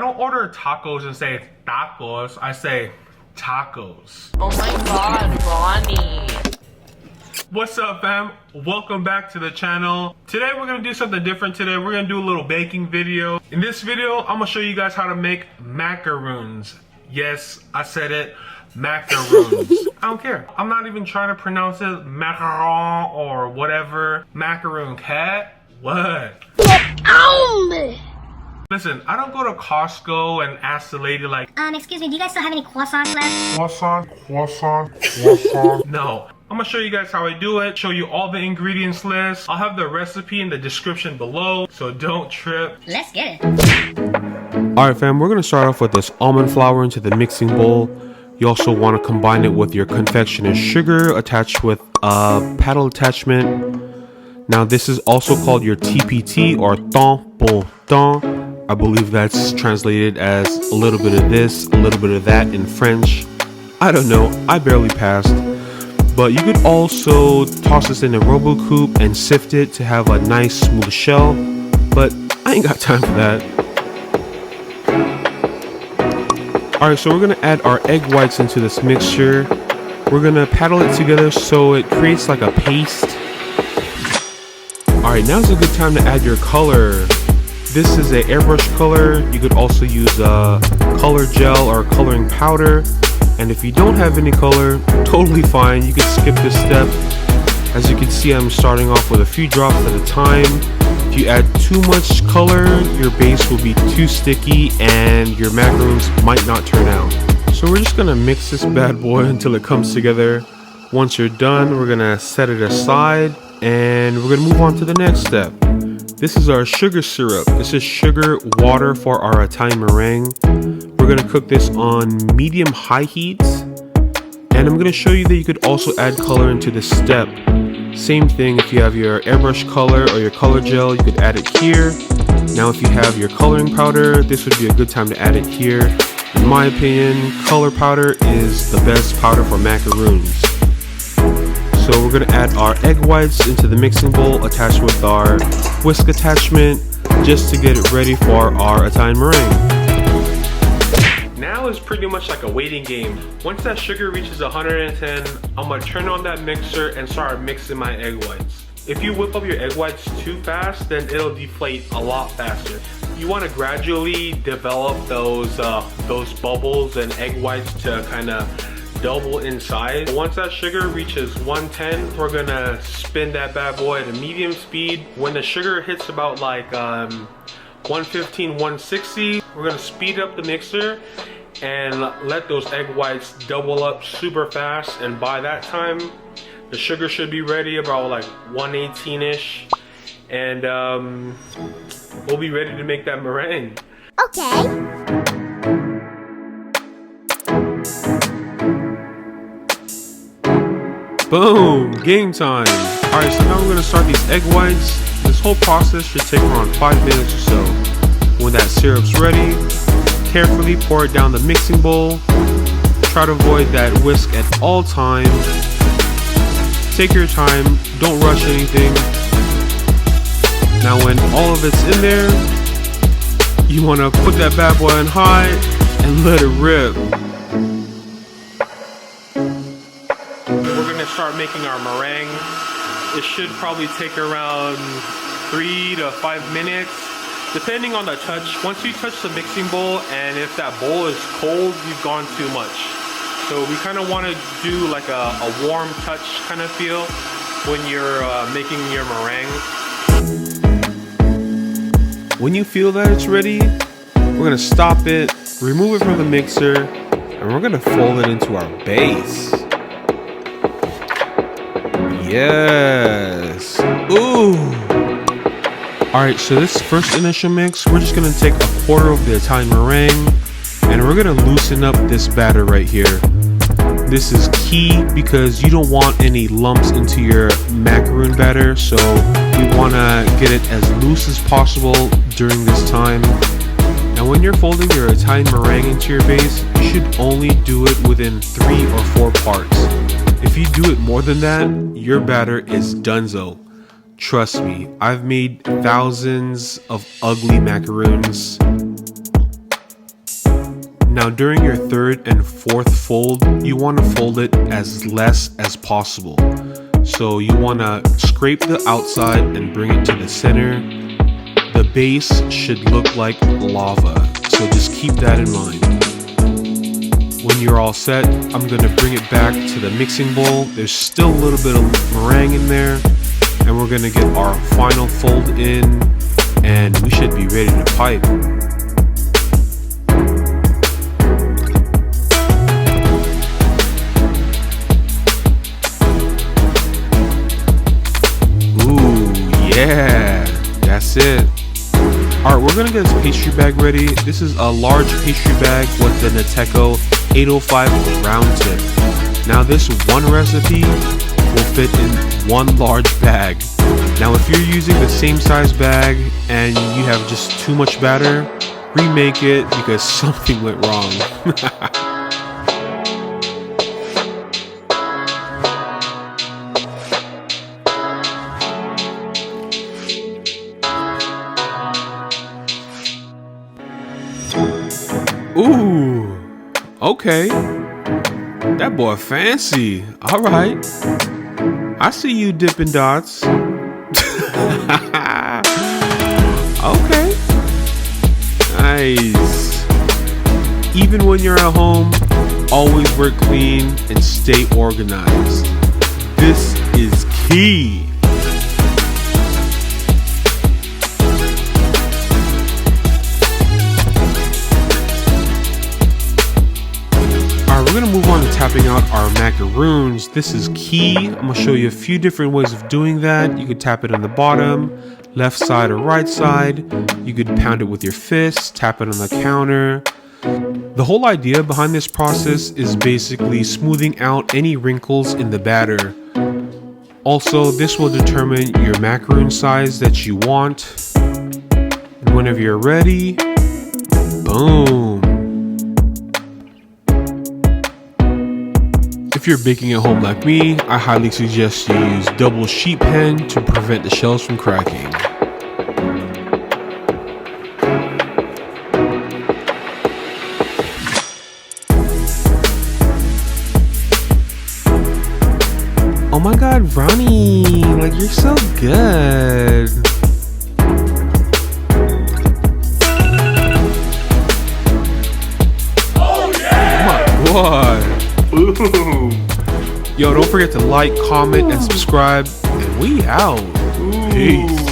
I don't order tacos and say tacos, I say tacos. Oh my god, Ronnie. What's up, fam? Welcome back to the channel. Today we're gonna do something different. Today we're gonna do a little baking video. In this video, I'm gonna show you guys how to make macarons. Yes, I said it, macarons. I don't care. I'm not even trying to pronounce it macaron or whatever. Macaroon cat? What? Listen, I don't go to Costco and ask the lady like, excuse me, do you guys still have any croissants left? Croissant. No. I'm gonna show you guys how I do it, show you all the ingredients list. I'll have the recipe in the description below, so don't trip. Let's get it. Alright fam, we're gonna start off with this almond flour into the mixing bowl. You also want to combine it with your confectioner sugar attached with a paddle attachment. Now this is also called your TPT or temps pour temps. I believe that's translated as a little bit of this, a little bit of that in French. I don't know, I barely passed. But you could also toss this in a RoboCoupe and sift it to have a nice smooth shell. But I ain't got time for that. Alright, so we're going to add our egg whites into this mixture. We're going to paddle it together so it creates like a paste. Alright, now's a good time to add your color. This is an airbrush color. You could also use a color gel or coloring powder. And if you don't have any color, totally fine. You can skip this step. As you can see, I'm starting off with a few drops at a time. If you add too much color, your base will be too sticky and your macarons might not turn out. So we're just gonna mix this bad boy until it comes together. Once you're done, we're gonna set it aside and we're gonna move on to the next step. This is our sugar syrup. This is sugar water for our Italian meringue. We're gonna cook this on medium-high heats. And I'm gonna show you that you could also add color into this step. Same thing, if you have your airbrush color or your color gel, you could add it here. Now if you have your coloring powder, this would be a good time to add it here. In my opinion, color powder is the best powder for macaroons. So we're going to add our egg whites into the mixing bowl attached with our whisk attachment just to get it ready for our Italian meringue. Now is pretty much like a waiting game. Once that sugar reaches 110, I'm going to turn on that mixer and start mixing my egg whites. If you whip up your egg whites too fast, then it'll deflate a lot faster. You want to gradually develop those bubbles and egg whites to kind of double in size. Once that sugar reaches 110, we're gonna spin that bad boy at a medium speed. When the sugar hits about like 115, 160, we're gonna speed up the mixer and let those egg whites double up super fast. And by that time, the sugar should be ready about like 118-ish. And we'll be ready to make that meringue. Okay. Boom! Game time! Alright, so now we're going to start these egg whites. This whole process should take around 5 minutes or so. When that syrup's ready, carefully pour it down the mixing bowl. Try to avoid that whisk at all times. Take your time, don't rush anything. Now when all of it's in there, you want to put that bad boy on high and let it rip. Start making our meringue. It should probably take around 3 to 5 minutes depending on the touch. Once you touch the mixing bowl and if that bowl is cold, you've gone too much. So we kind of want to do like a warm touch kind of feel when you're making your meringue. When you feel that it's ready, we're going to stop it, remove it from the mixer, and we're going to fold it into our base. Yes. Ooh. Alright, so this first initial mix, we're just going to take 1/4 of the Italian meringue and we're going to loosen up this batter right here. This is key because you don't want any lumps into your macaroon batter, so we want to get it as loose as possible during this time. Now when you're folding your Italian meringue into your base, you should only do it within 3 or 4 parts. If you do it more than that, your batter is donezo. Trust me, I've made thousands of ugly macaroons. Now during your third and fourth fold, you want to fold it as less as possible. So you want to scrape the outside and bring it to the center. The base should look like lava, so just keep that in mind. When you're all set, I'm going to bring it back to the mixing bowl. There's still a little bit of meringue in there, and we're going to get our final fold in, and we should be ready to pipe. Yeah, that's it. Alright, we're gonna get this pastry bag ready. This is a large pastry bag with an Ateco 805 round tip. Now this one recipe will fit in one large bag. Now if you're using the same size bag and you have just too much batter, remake it because something went wrong. Ooh, okay. That boy fancy. All right. I see you Dippin' Dots. Okay. Nice. Even when you're at home, always work clean and stay organized. This is key. We're gonna move on to tapping out our macaroons. This is key. I'm gonna show you a few different ways of doing that. You could tap it on the bottom, left side or right side. You could pound it with your fist, tap it on the counter. The whole idea behind this process is basically smoothing out any wrinkles in the batter. Also, this will determine your macaroon size that you want. And whenever you're ready, boom. If you're baking at home like me, I highly suggest you use double sheet pan to prevent the shells from cracking. Oh my god, Ronnie, like you're so good. Oh yeah! Oh my god. Ooh. Yo, don't forget to like, comment, and subscribe. And we out. Peace.